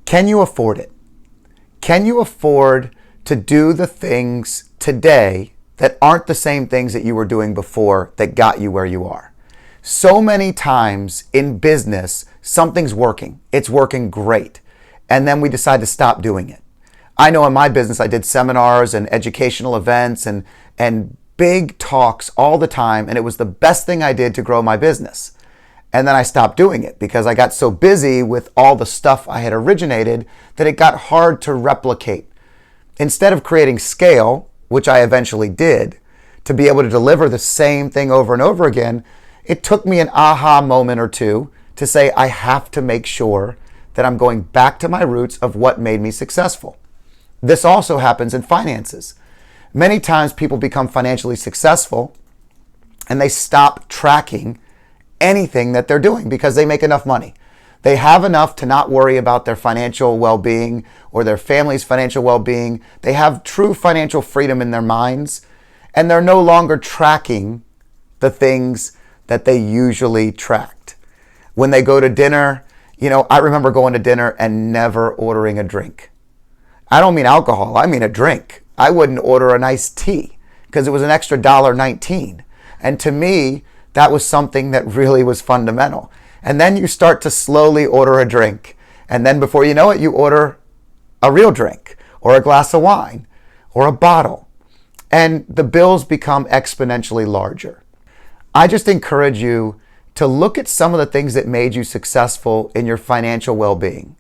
Can you afford it? Can you afford to do the things today that aren't the same things that you were doing before that got you where you are? So many times in business, something's working. It's working great. And then we decide to stop doing it. I know in my business, I did seminars and educational events and big talks all the time. And it was the best thing I did to grow my business. And then I stopped doing it because I got so busy with all the stuff I had originated that it got hard to replicate. Instead of creating scale, which I eventually did, to be able to deliver the same thing over and over again, it took me an aha moment or two to say, I have to make sure that I'm going back to my roots of what made me successful. This also happens in finances. Many times people become financially successful and they stop tracking anything that they're doing because they make enough money. They have enough to not worry about their financial well-being or their family's financial well-being. They have true financial freedom in their minds, and they're no longer tracking the things that they usually tracked. When they go to dinner, I remember going to dinner and never ordering a drink. I don't mean alcohol, I mean a drink. I wouldn't order an iced tea because it was an extra $1.19. And to me, that was something that really was fundamental. And then you start to slowly order a drink. And then before you know it, you order a real drink or a glass of wine or a bottle. And the bills become exponentially larger. I just encourage you to look at some of the things that made you successful in your financial well-being,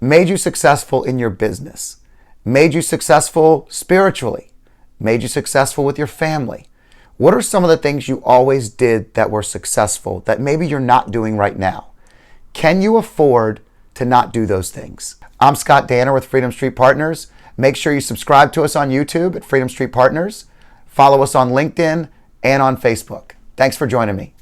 made you successful in your business, made you successful spiritually, made you successful with your family. What are some of the things you always did that were successful that maybe you're not doing right now? Can you afford to not do those things? I'm Scott Danner with Freedom Street Partners. Make sure you subscribe to us on YouTube at Freedom Street Partners. Follow us on LinkedIn and on Facebook. Thanks for joining me.